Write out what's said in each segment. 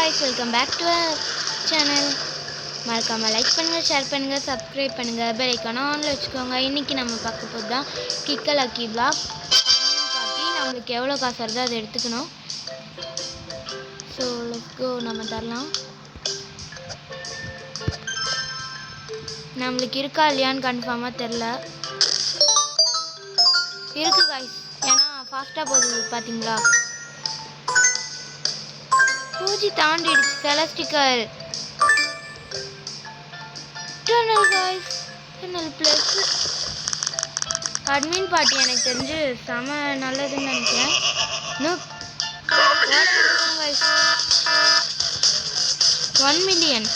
guys, welcome back to our channel. மறக்காம like பண்ணுங்க, share பண்ணுங்க, சப்ஸ்கிரைப் பண்ணுங்க, பெல் ஐகானை ஆன்ல வச்சுக்கோங்க. இன்னைக்கு நம்ம பார்க்க போகிறது தான் கிக்க லக்கி பிளாக் பாட்டி. நம்மளுக்கு எவ்வளோ காசு வருதோ அதை எடுத்துக்கணும். So let's go. நம்ம தரலாம். நம்மளுக்கு இருக்கா இல்லையான்னு கன்ஃபார்மாக தெரில. இருக்கு காய்ஸ், ஏன்னா ஃபாஸ்ட்டாக போகுது பார்த்தீங்களா. பூஜி தாண்டிடுச்சு. Celestial tunnel guys, tunnel plus admin party. எனக்கு தெரிஞ்சு செம நல்லதுன்னு நினைக்கிறேன். இன்னும் 1 மில்லியன்.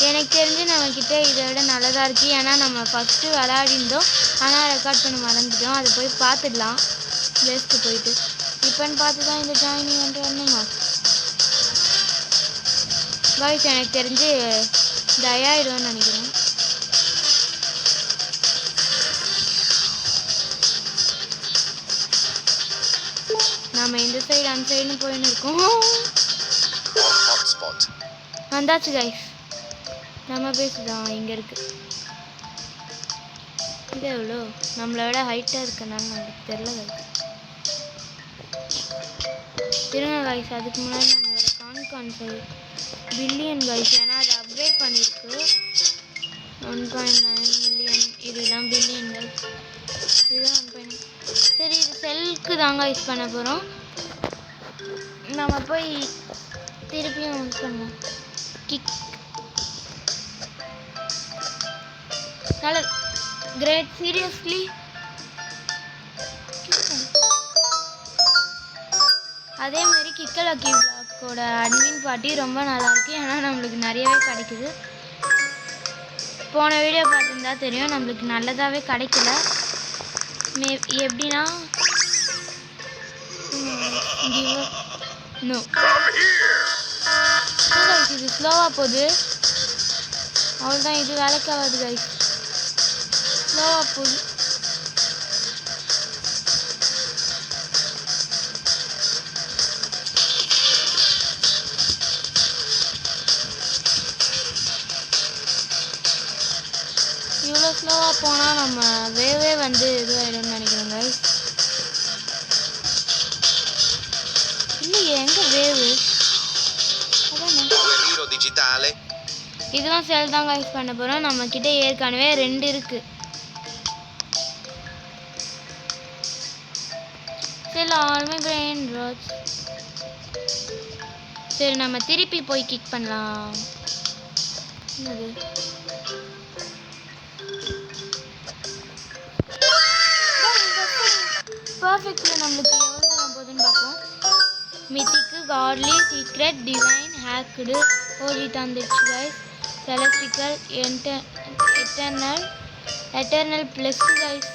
எனக்கு தெரிஞ்சு நம்மக்கிட்ட இதை விட நல்லதாக இருக்குது. ஏன்னா நம்ம ஃபஸ்ட்டு விளையாடிருந்தோம், ஆனால் ரெக்கார்ட் பண்ண மறந்துட்டோம். அதை போய் பார்த்துடலாம் பிளேஸ்க்கு போயிட்டு. இப்போன்னு பார்த்து தான் இந்த ஜாயின் ஈவெண்ட் வரணுமா காய்ஸ். எனக்கு தெரிஞ்சு தயாயிடும்னு நினைக்கிறேன். நம்ம இந்த சைடு அந்த சைடுன்னு போயின்னு இருக்கோம். வந்தாச்சு காய்ஸ். நம்ம பேசுதான் இங்கே இருக்கு. இது எவ்வளோ நம்மளை விட ஹைட்டாக இருக்கனால நம்மளுக்கு தெரில காய்ஸ். திருங்க காய்ஸ். அதுக்கு முன்னாடி நம்மளோட கான்சல் பில்லியன் காய்ஸ், ஏன்னா அதை அப்கிரேட் பண்ணியிருக்கு. 1.9 மில்லியன். இதுதான் பில்லியன் காய்ஸ். இதுதான் 1.9. சரி, இது செல்லுக்கு தாங்க யூஸ் பண்ண போகிறோம். நம்ம போய் திருப்பியும் யூஸ் பண்ணுவோம். கிக் நல்ல கிரேட். சீரியஸ்லி அதே மாதிரி கிக்க லக்கி பிளாக்கோட அட்மின் பார்ட்டி ரொம்ப நல்லாயிருக்கு. ஏன்னா நம்மளுக்கு நிறையவே கிடைக்குது. போன வீடியோ பார்த்துருந்தா தெரியும், நம்மளுக்கு நல்லதாகவே கிடைக்கல. எப்படின்னா இது ஸ்லோவாக போகுது. அவ்வளோதான், இது வேலைக்காகாது கைஸ். ஸ்லோவாக போகுது. இவ்வளோ ஸ்லோவாக போனால் நம்ம வேவே வந்து இதுவாகிடும்னு நினைக்கிறோம் கைஸ். இல்லையே, எங்கே வேவு? இதுவும் செல் தான் கைஸ் பண்ண போகிறோம். நம்மக்கிட்ட ஏற்கனவே 2 இருக்குது. செல் ஆல்மே பிரெயின் ராட்ஸ். சரி, நம்ம திருப்பி போய் கிக் பண்ணலாம். என்னது பர்ஃபெக்ட்ல நம்மளுக்கு எவ்வளோ தூரம் போகுதுன்னு பார்ப்போம். Mythic, godly, secret, divine, hacked, OG தந்துடுச்சு guys. Celestial, eternal plus guys.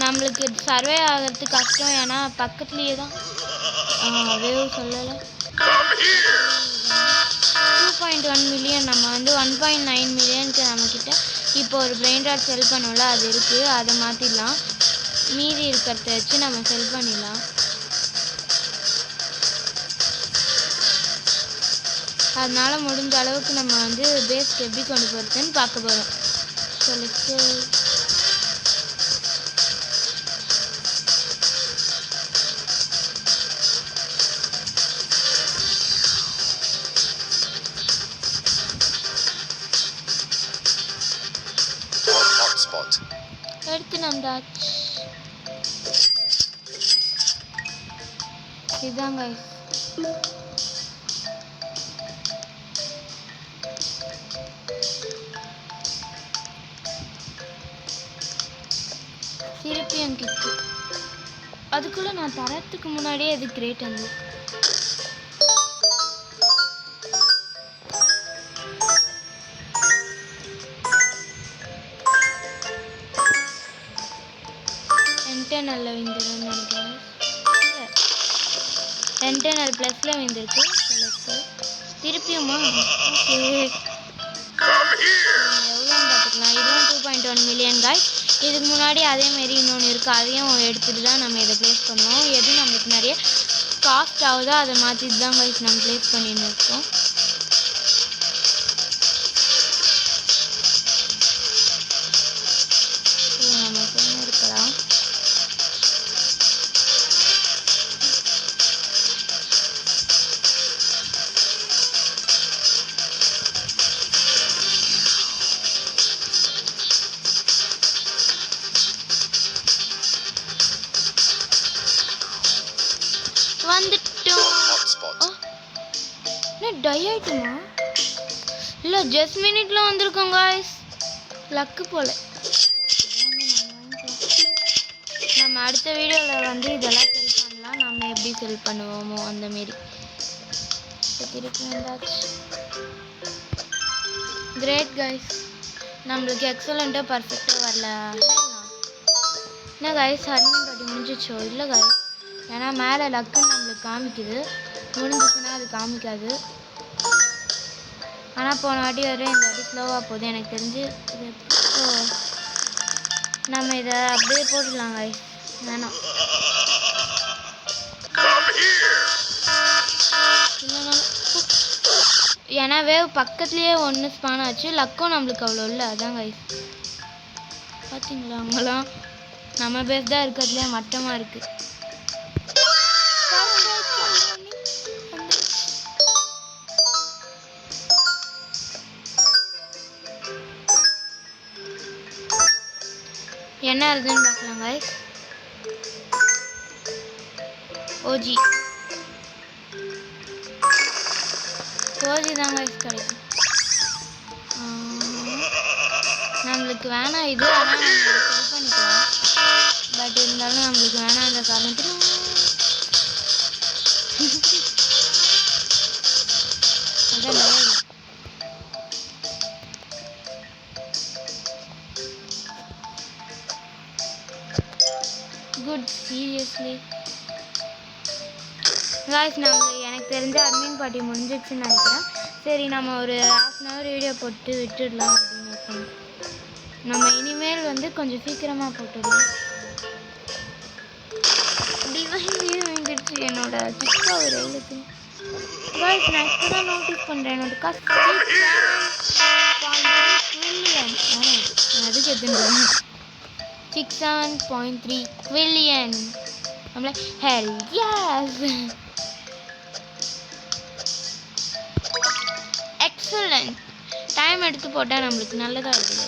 நம்மளுக்கு சர்வே ஆகிறது கஷ்டம், ஏன்னா பக்கத்துலேயே தான். வேவ் சொல்லலை. 2.1 மில்லியன். நம்ம வந்து 1.9 மில்லியனுக்கு நம்மக்கிட்ட இப்போ ஒரு பிரெயின் ராட் செல் பண்ணோம்ல, அது இருக்குது. அதை மாற்றிடலாம். மீதி இருக்கிறத வச்சு நம்ம செல் பண்ணிடலாம். அதனால் முடிஞ்ச அளவுக்கு நம்ம வந்து பேஸ்க்கு எப்படி கொண்டு போகிறதுன்னு பார்க்க போகிறோம். ஸோ லெட்ஸ் எடுத்து நந்தாச்சு. இதுதான் கைஸ். திருப்பியும் கிக்கு. அதுக்குள்ளே நான் தரத்துக்கு முன்னாடியே அது கிரேட் வந்து இன்டர்னல்ல விந்துருன்னு நினைக்கிறேன். இன்டர்னல் ப்ளஸில் விந்துருக்கு. திருப்பியுமா? ஓகே, எவ்வளோன்னு பார்த்துக்கலாம். இதுவும் 2.1 மில்லியன் காய்ஸ். இதுக்கு முன்னாடி அதேமாரி இன்னொன்று இருக்குது, அதையும் எடுத்துகிட்டு தான் நம்ம இதை ப்ளேஸ் பண்ணுவோம். எது நம்மளுக்கு நிறைய காஸ்ட் ஆகுதோ அதை மாற்றிட்டு தான் கைஸ் நம்ம ப்ளேஸ் பண்ணின்னு இருக்கோம். நம்ம பண்ண இருக்கலாம். வந்துட்டோம். என்ன டை ஆயிட்டுமா? இல்லை ஜஸ்ட் மினிட்ல வந்திருக்கோம் காய்ஸ். லக்கு போல. நம்ம அடுத்த வீடியோவில் வந்து இதெல்லாம் செல் பண்ணலாம். நம்ம எப்படி செல் பண்ணுவோமோ அந்தமாரி. திருப்பி வந்தாச்சு. கிரேட் காய்ஸ், நம்மளுக்கு எக்ஸலண்ட்டாக பர்ஃபெக்டாக வரல. என்ன காய்ஸ் அட்மின் பாட்டி முடிஞ்சிச்சோ? இல்லை காய்ஸ், ஏன்னா மேலே லக்குன்னு நம்மளுக்கு காமிக்குது, முடிஞ்சிச்சுன்னா அது காமிக்காது. ஆனால் போன வாட்டி வரும், இந்த வாட்டி ஸ்லோவாக போகுது எனக்கு தெரிஞ்சு. நம்ம இதை அப்படியே போட்டுடலாம் காய்ஸ், வேணாம். ஏன்னா வேவ் பக்கத்துலேயே ஒன்று ஸ்பான் ஆச்சு. லக்கும் நம்மளுக்கு அவ்வளோ இல்லை, அதான் கைஸ். பார்த்தீங்களா அவங்களாம் நம்ம பேஸ் தான் இருக்கிறதுலே மட்டமாக இருக்குது. என்ன இருக்குதுன்னு பார்க்கலாம் கைஸ். ஓஜி தான் கைஸ் கிடைக்கும். நம்மளுக்கு வேணாம் இது, ஆனால் நம்ம செல் பண்ணிக்கலாம். பட் இருந்தாலும் நம்மளுக்கு வேணாம் அந்த காரணத்தில் குட். சீரியஸ்லி காய்ஸ், எனக்கு தெரிஞ்ச அட்மின் பாட்டி முடிஞ்சிடுச்சுன்னு நினைக்கிறேன். சரி, நம்ம ஒரு ½ வீடியோ போட்டு விட்டுடலாம் அப்படின்னு இருக்கோம். நம்ம இனிமேல் வந்து கொஞ்சம் சீக்கிரமாக போட்டுடலாம். டிவைன் வந்துடுச்சு என்னோட கிக்கா ஒரு எழுத்து காய்ஸ். நான் இப்போ தான் நோட்டீஸ் பண்ணுறேன் என்னோட காசு அதுக்கு எதுன்னு 67.3 quillion. I'm like, hell yes. Excellent. Time எடுத்து போட்டால் நம்மளுக்கு நல்லதாக இருக்குது.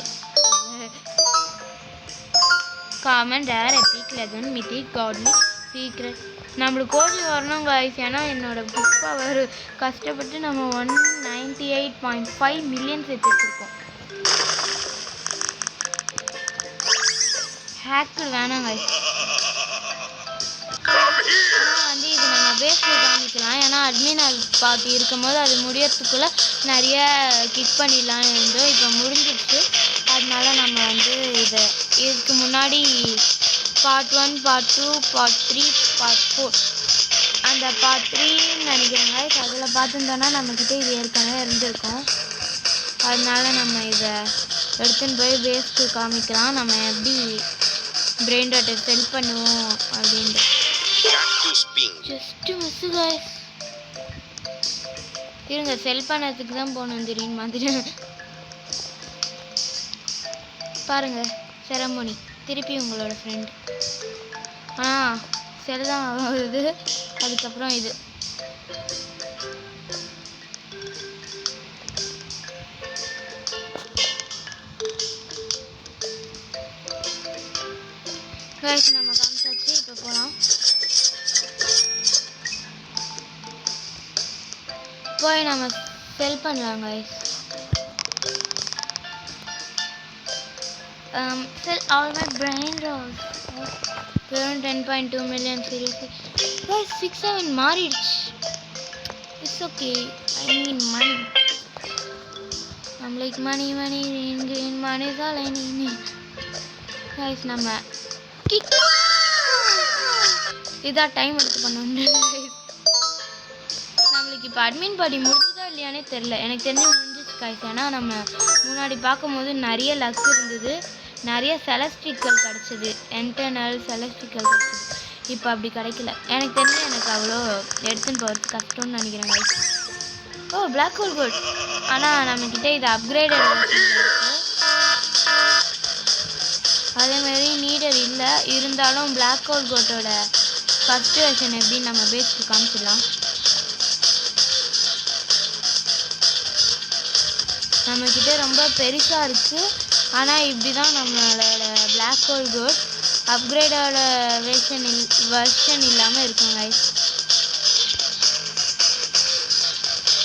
Common rare epic legend mythic godly secret. நம்மளுக்கு கோஜி வரணும் காய்ஸ். ஏன்னா என்னோட புக் பவர் கஷ்டப்பட்டு நம்ம 198.5 மில்லியன் சேர்த்து வச்சுருக்கோம். ஹேக்கு வேணாம் காய்ஸ். ஆனால் வந்து இது நம்ம பேஸில் காமிக்கலாம். ஏன்னா அட்மின் பாட்டி இருக்கும்போது அது முடியறதுக்குள்ளே நிறைய கிக் பண்ணிடலான்னு இருந்தோம். இப்போ முடிஞ்சிடுச்சு. அதனால நம்ம வந்து இதுக்கு முன்னாடி பார்ட் 1, பார்ட் 2, பார்ட் 3, பார்ட் 4 அந்த பார்ட் 3ன்னு நினைக்கிறேங்க. அதில் பார்த்துருந்தோன்னா நம்மக்கிட்ட இது ஏற்கனவே இருந்திருக்கோம். அதனால நம்ம இதை எடுத்துன்னு போய் பேஸ்க்கு காமிக்கலாம். நம்ம எப்படி பிரெயின் டாட்டை செல் பண்ணுவோம் அப்படின்ட்டு. Just miss guys. இருங்க, செல் பண்ணதுக்கு தான் போகணும் திடீர்னு மாதிரி. பாருங்கள் செரமோனி. திருப்பி உங்களோட ஃப்ரெண்ட். செல் தான் ஆகுது. அதுக்கப்புறம் இது गाइस நம்ம காமிச்சாச்சு. இப்போ போலாம். போய் நம்ம செல் பண்ணலாம் guys. sell all my brain rolls. Current 10.2 million seriously. Guys 6-7 மாறிடுச்சு. It's okay. I mean money. I'm like money green money is all I need. Guys நம்ம இதான் டைம் எடுத்து பண்ணோன்னு நம்மளுக்கு இப்போ அட்மின் பாடி முடிஞ்சுதா இல்லையானே தெரில. எனக்கு தெரிஞ்சு முடிஞ்சிச்சு காய்ஸ். ஏன்னா நம்ம முன்னாடி பார்க்கும்போது நிறைய லக் இருந்தது. நிறைய செலஸ்ட்ரிக்கல் கிடச்சிது, இன்டர்னல் செலஸ்ட்ரிக்கல் கிடச்சிது. இப்போ அப்படி கிடைக்கல. எனக்கு தெரிஞ்சு எனக்கு அவ்வளோ எடுத்துன்னு போகிறது கஷ்டம்னு நினைக்கிறேன் guys. ஓ பிளாக் ஹோல் கோட், ஆனால் நம்மக்கிட்ட இது அப்கிரேடட் இருக்குது. அதேமாரி நீடர் இல்லை, இருந்தாலும் பிளாக் ஹோல் கோட்டோட ஃபஸ்ட் வெர்ஷன் எப்படின்னு நம்ம பேஸ்க்கு காமிச்சிடலாம். நம்மக்கிட்ட ரொம்ப பெருசாக இருக்குது, ஆனால் இப்படி தான் நம்மளோட பிளாக் ஹோல் கோட் அப்கிரேடோட வெர்ஷன் இல்லாமல் இருக்கும் guys.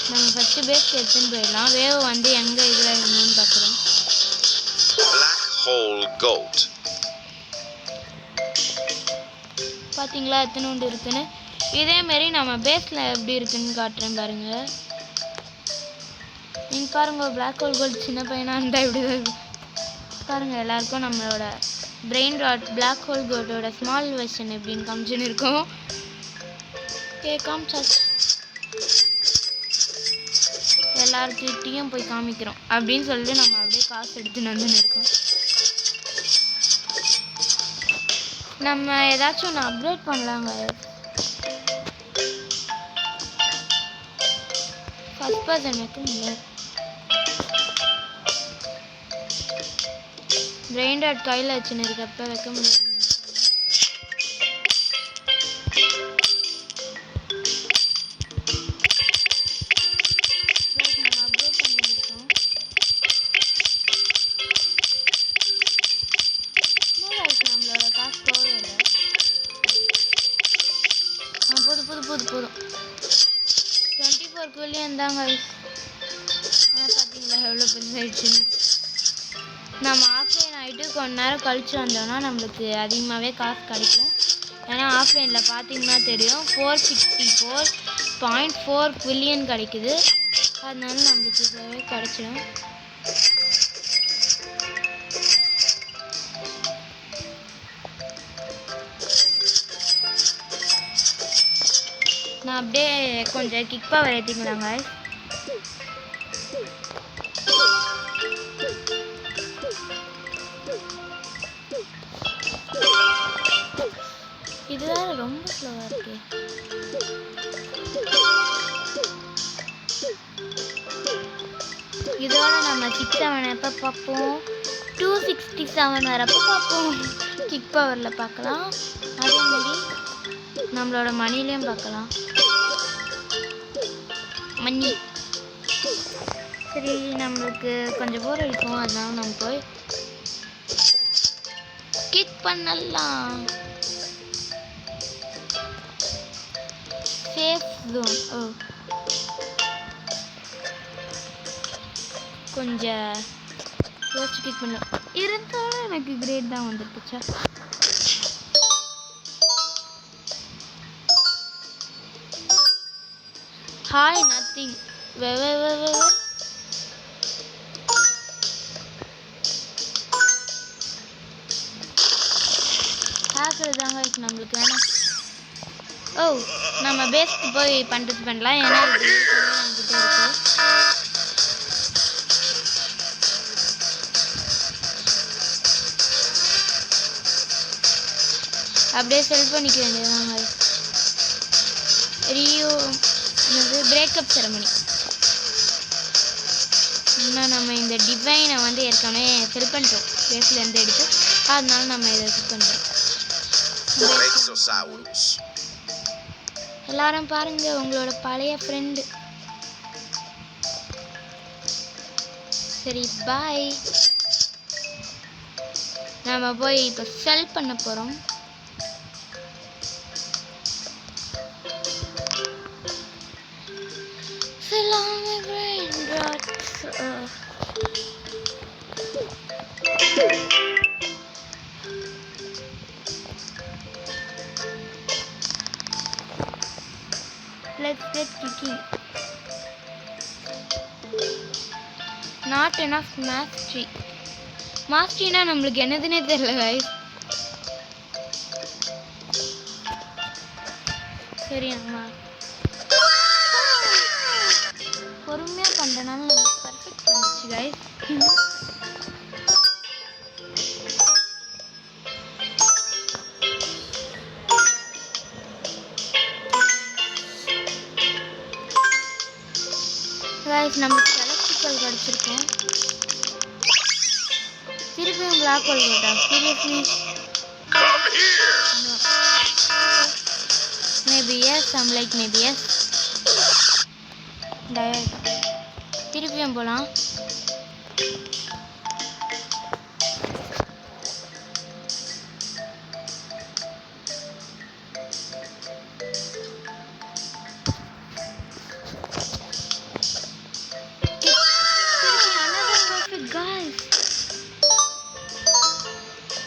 நம்ம ஃபஸ்ட்டு பேஸ்க்கு எடுத்துன்னு போயிடலாம். வேவ் வந்து எங்கே இதில் இருந்தோன்னு பார்க்குறோம். பார்த்தீங்களா எத்தனை உண்டு இருக்குன்னு. இதேமாரி நம்ம பேஸில் எப்படி இருக்குன்னு காட்டுறேன் பாருங்கள். நீங்கள் பாருங்கள், பிளாக் ஹோல் கோல்டு சின்ன பையனாக இருந்தால் இப்படி தான் இருக்கும் பாருங்கள். எல்லாருக்கும் நம்மளோட பிரெயின் ராட் பிளாக் ஹோல் கோல்டோட ஸ்மால் வெர்ஷன் எப்படின்னு காமிச்சுன்னு இருக்கும். காமிச்சாச்சு, எல்லாருக்கிட்டையும் போய் காமிக்கிறோம் அப்படின்னு சொல்லிட்டு நம்ம அப்படியே காசு எடுத்துன்னு வந்துன்னு இருக்கோம். நம்ம ஏதாச்சும் ஒன்று அப்கிரேட் பண்ணலாங்க. ஃபஸ்ட் பர்சன் வைக்க முடியல. பிரெயின் ராட் கையில் வச்சுன்னு இருக்கப்ப வைக்க முடியாது. போதும் 24 குவிலியன் தாங்க. ஆனால் பார்த்தீங்களா எவ்வளோ பெருசாகிடுச்சுன்னு. நம்ம ஆஃப்லைன் ஆகிட்டு கொஞ்ச நேரம் கழித்து வந்தோம்னா நம்மளுக்கு அதிகமாகவே காசு கிடைக்கும். ஏன்னா ஆஃப்லைனில் பார்த்தீங்கன்னா தெரியும் 464.4 குவிலியன் கிடைக்குது. அதனால நம்மளுக்கு இதுவே கிடைச்சிடும். நான் அப்படியே கொஞ்சம் கிக் பவர் ஏற்றிக்கலாங்க. இதுதான் ரொம்ப ஸ்லோவாக இருக்கு. இதோட நம்ம 6-7 எப்போ பார்ப்போம், 267 வரப்போ பார்ப்போம். கிக் பவரில் பார்க்கலாம், அதேமாரி நம்மளோட மணிலையும் பார்க்கலாம். மணி சரி, நம்மளுக்கு கொஞ்சம் போர் அடிக்கும், அதனால நம்ம போய் கிக் பண்ணலாம். Safe zone. ஓ கொஞ்சம் யோசிச்சு கிக் பண்ண இருந்தாலும் எனக்கு கிரேட் தான் வந்துருக்குச்சா. Hi nothing. ஹேக்கர் தாங்க நம்மளுக்கு வேணாம். ஓ நம்ம பேஸ்க்கு போய் பண்ணுறது பண்ணலாம். ஏன்னா இது நம்மகிட்ட இருக்கு. அப்படியே செல் பண்ணிக்க வேண்டியதாங்க. Rio breakup ceremony. இன்னும் நம்ம இந்த டிசைனை வந்து ஏற்கனவே செல் பண்ணிட்டோம் பேஸ்லேருந்து எடுத்து, அதனால நம்ம இதை செல் பண்ணுறோம். எல்லாரும் பாருங்க, உங்களோட பழைய ஃப்ரெண்டு. சரி பாய். நம்ம போய் இப்போ செல் பண்ண போகிறோம். Let's get kicking. Not enough mastery. மாஸ்டரினா நம்மளுக்கு என்னதுன்னே தெரியல guys. சரி, நம்ம பொறுமையாக பண்ணுறனால நம்மளுக்கு பர்ஃபெக்ட் பண்ணிச்சு guys. गाइस நமக்கு செலக்டிக்கல் கிடைச்சிருக்கு திருப்பியும் பிளாக் ஹோல் போட்டா seriously no maybe yes I'm like maybe yes திருப்பியும் போலாம்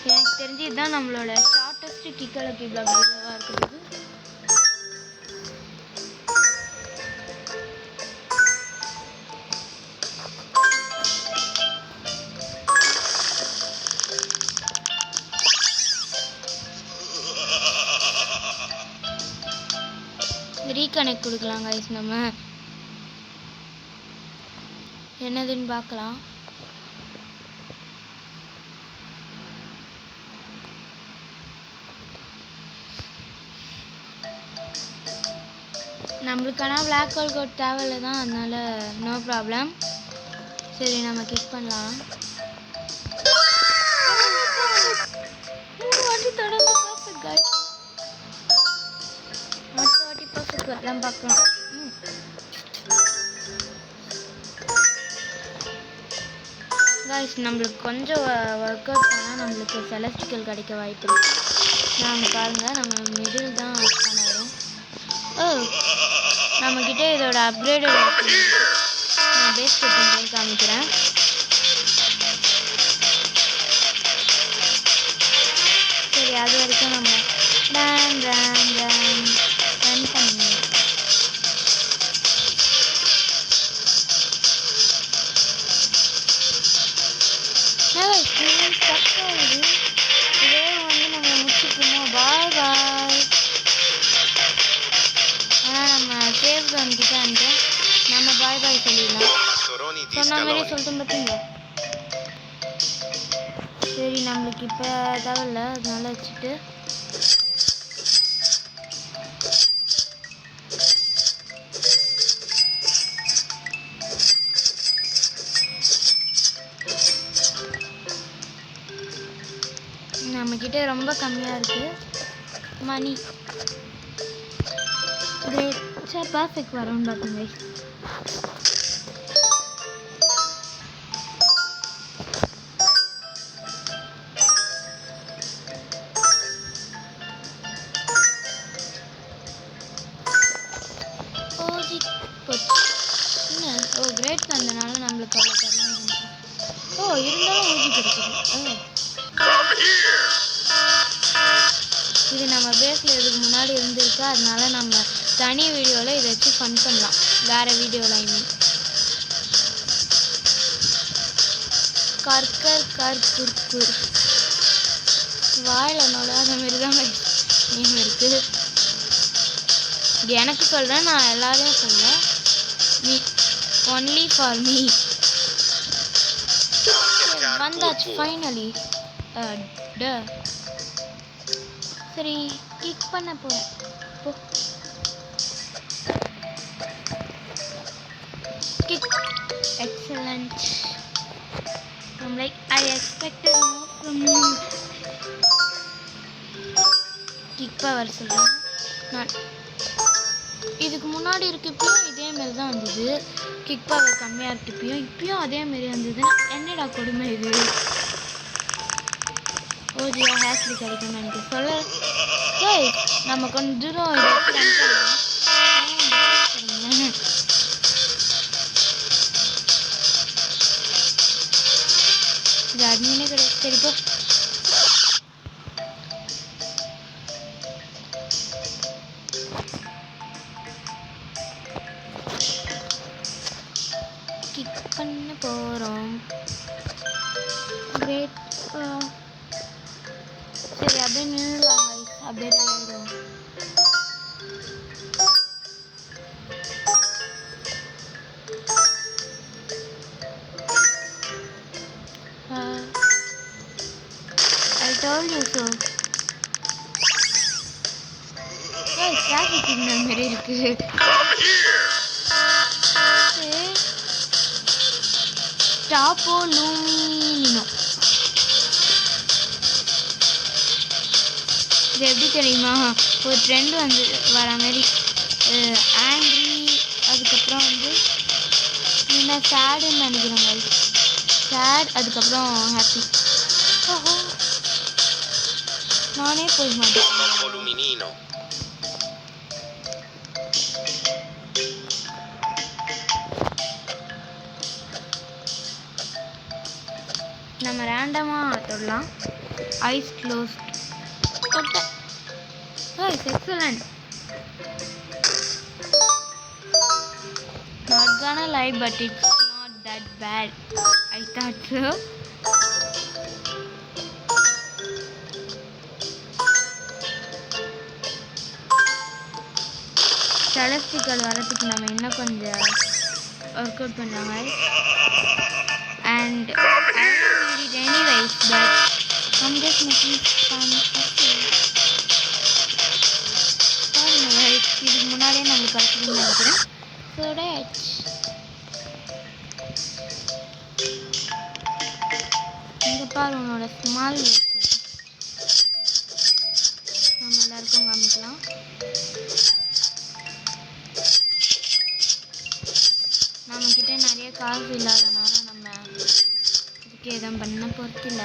எனக்கு தெரிஞ்சு இதுதான் நம்மளோட ஷார்ட்டஸ்ட் கிக்க லக்கி பிளாக் வீடியோவாக இருக்குது ரீகனெக்ட் கொடுக்கலாம் கைஸ் நம்ம என்னதுன்னு பார்க்கலாம் நம்மளுக்கான பிளாக் ஹோல் கோட் தேவையில்லை தான் அதனால நோ ப்ராப்ளம் சரி நம்ம கிளிக் பண்ணலாம் எல்லாம் பார்க்கலாம் गाइस நம்மளுக்கு கொஞ்சம் ஒர்க் அவுட் பண்ணால் நம்மளுக்கு செலஸ்டிக்கல் கிடைக்க வாய்ப்பு இருக்கு நாங்கள் பாருங்கள் நம்ம மிடில் தான் பண்ண வரும் நம்மக்கிட்ட இதோட அப்கிரேடட் நான் பேஸ் கட்டிங் பண்ணி காமிக்கிறேன் சரி அது வரைக்கும் நம்ம ரன் பண்ணி இதே வந்து நம்ம முடிச்சுக்கணும் பாய் பாய் ஆனால் நம்ம சேவ் ஜோன் கிட்ட வந்து நம்ம பாய் பாய் சொல்லிடலாம் சொன்ன மாதிரி சொல்லிட்டு பார்த்தீங்க சரி நம்மளுக்கு இப்போ தேவையில்ல அதனால வச்சுட்டு நம்மக்கிட்ட ரொம்ப கம்மியாக இருக்குது மணி கிரேட் சரி பர்ஃபெக்ட் வரோன்னு பார்த்துங்க ஓ கிரேட் வந்தனால நம்மளுக்கு அவ்வளோ தரணும் இருந்தாலும் ஊதி கிடைக்குது இது நம்ம பேஸில் இதுக்கு முன்னாடி இருந்திருக்கு அதனால நம்ம தனி வீடியோவில் இதை வச்சு ஃபன் பண்ணலாம் வேறு வீடியோவில் ஐ மீன் குர்குர் வாயில் நோடாத மாரி தான் நேம் இருக்குது எனக்கு சொல்கிறேன் நான் எல்லாரையும் சொல்கிறேன் மீ ஒன்லி ஃபார் மீ வந்தாச்சு ஃபைனலி சரி கிக் பண்ண போகிறேன் போ kick excellent I'm like I expected more from you kick power சொல்கிறேன் நான் இதுக்கு முன்னாடி இருக்கப்பயும் இதேமாரி தான் வந்தது கிக் பவர் கம்மியாக இருக்கப்பயும் இப்பயும் அதேமாரி வந்ததுன்னா என்னடா கொடுமை இது ஓஜியா ஹேஸ்லி கிடைக்கும்னு எனக்கு சொல்ல நம்ம கொஞ்சம் தூரம் இதை வச்சு ரன் பண்ணலாம் இது அட்மினே கிடையாது சரிப்போ கிக் பண்ண போகிறோம் கிரேட் சரி அப்படியே நின்றுலாம் அப்படியே ஆகிடும் I told you so. Guys, traffic signal மாதிரி இருக்கு ஸ்டாப்போ லூமினினோ. இது எப்படி தெரியுமா, ஒரு ட்ரெண்ட் வந்து வர மாதிரி ஆங்க்ரி, அதுக்கப்புறம் வந்து என்ன சேடுன்னு நினைக்கிறேன். சேட், அதுக்கப்புறம் ஹாப்பி. ஓஹோ, நானே போய் மாட்டேன். நம்ம ரேண்டமாக தொடலாம். Eyes closed. Excellent. Not gonna lie, but it's not that bad. I thought so. Celestial வரதுக்கு நம்ம இன்னும் கொஞ்சம் ஒர்க் அவுட் பண்ணாங்க. And I don't need it anyways, but I'm just making fun. இதுக்கு முன்னாடியே நம்மளுக்கு கிடைச்சதுன்னு நினைக்கிறேன். ஸோ டேட் இங்கே பாரு உன்னோட ஸ்மால் வெர்ஷன். நம்ம எல்லாருக்கும் காமிக்கலாம். நம்மக்கிட்ட நிறைய காசு இல்லாதனால நம்ம இதுக்கு எதுவும் பண்ண போகிறதில்ல.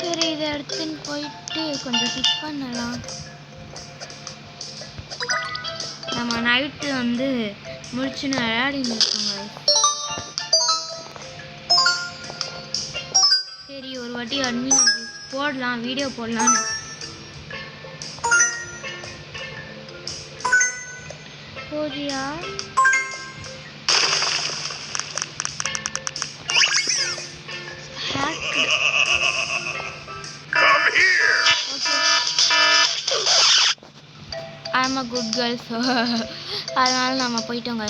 சரி, இதை எடுத்துன்னு போயிட்டு கொஞ்சம் ஃபிக்ஸ் பண்ணலாம். நம்ம நைட்டு வந்து முடிச்சுன்னு விளையாடின்னு இருக்கோங்க. சரி, ஒரு வாட்டி அட்மின் போடலாம், வீடியோ போடலான்னு. போறியா? I'm a good girl, so அதனால நம்ம போயிட்டோங்க.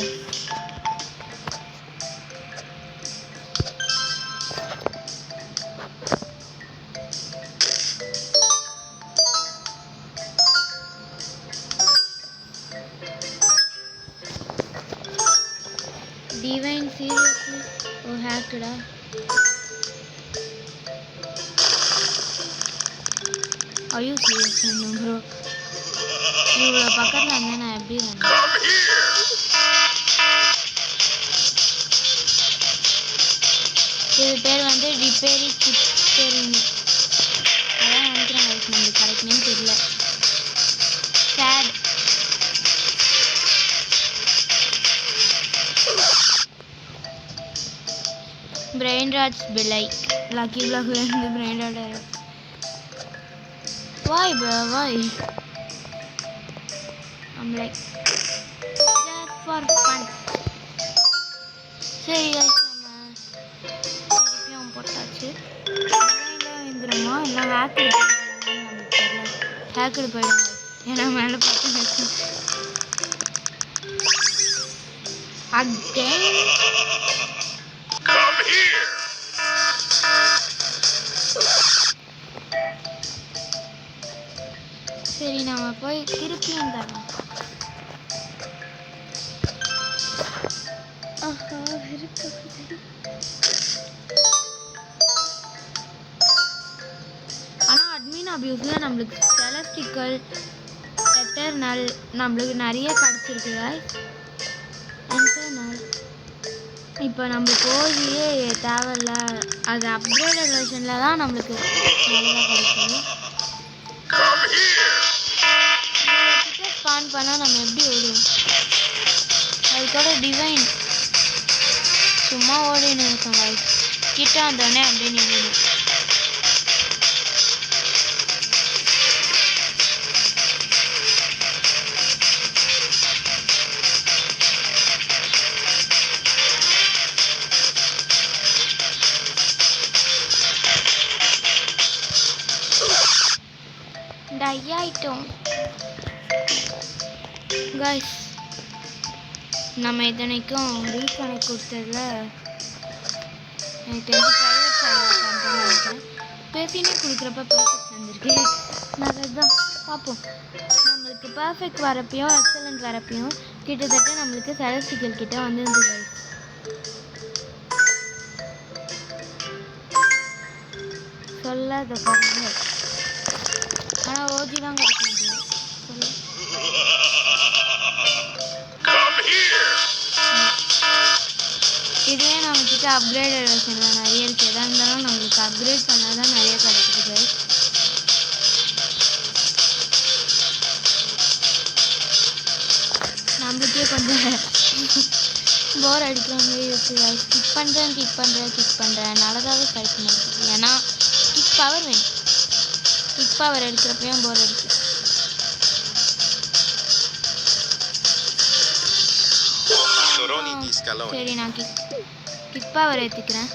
Divine, seriously? Oh, hacked. Are you serious? No, bro. இவ்வளோ பக்கத்தில் இருந்தால் நான் எப்படி வந்தேன்? இது பேர் வந்து ரிப்பேரி சிப்பேரின்னு அதான் நினைக்கிறேன். நம்மளுக்கு கரெக்ட்னு தெரியல. சேட். பிரெயின் ராட்ஸ் பிலை. லக்கி பிளாக்லேருந்து brain rot. Why bro why. I'm like just for fun. சரி guys, நம்ம திருப்பியும் போட்டாச்சு. வந்துடுமா இல்லை ஹேக்கடு போயிடுமா நமக்கு தெரியல. ஹேக்கடு போயிடுங்க ஏன்னா மேலே பார்த்து நிற்கும். Again? சரி, நம்ம போய் திருப்பியும் தரோம். ஆனால் அட்மின் அபியூஸில் நம்மளுக்கு செலஸ்டிக்கல், எட்டர்னல் நம்மளுக்கு நிறைய கிடச்சிருக்கு. எட்டர்னல் இப்போ நம்மளுக்கு ஓஜியே தேவையில்ல. அது அப்கிரேடட் வெர்ஷனில் தான் நம்மளுக்கு நல்லா கிடைக்குது. ஸ்பான் பண்ணால் நம்ம எப்படி ஓடுவோம்? அதுக்கூட டிவைன் சும்மா ஓடின்னு இருக்கோம். கிட்ட வந்தோடனே அப்படியே நின்றுடும். டை ஆயிட்டோம் கைஸ். நம்ம இத்தனைக்கும் ரீகனெக்ட் கொடுத்ததில் எனக்கு தெரிஞ்சு ப்ரைவேட் சர்வர் நினைக்கிறேன். பேசினே கொடுக்குறப்ப பர்ஃபெக்ட் வந்திருக்கு. நான் அதுதான் பார்ப்போம். நம்மளுக்கு பர்ஃபெக்ட் வரப்பையும் எக்ஸலண்ட் வரப்பையும் கிட்டத்தட்ட நம்மளுக்கு செலஸ்டிக்கல் கிட்ட வந்துருந்து சொல்லாத பாருங்க. ஆனால் ஓஜி தான் கிடைக்கும் சொல்ல. இதுவே நம்மக்கிட்ட அப்கிரேடட் வெர்ஷனில் நிறைய இருக்குது. எதாக இருந்தாலும் நம்மளுக்கு அப்கிரேட் பண்ணால் தான் நிறைய கிடைக்குது. நம்மளுக்கே கொஞ்சம் போர் அடிக்கிற மாதிரி இருக்குது. கிக் பண்ணுறேன் நல்லதாகவே கிடைக்க மாட்டேங்குது. ஏன்னா கிக் பவர் வேணும். கிக் பவர் எடுக்கிறப்பையும் போர் அடிக்குது. சரி, நான் கிக் பவர் ஏற்றிக்கிறேன்.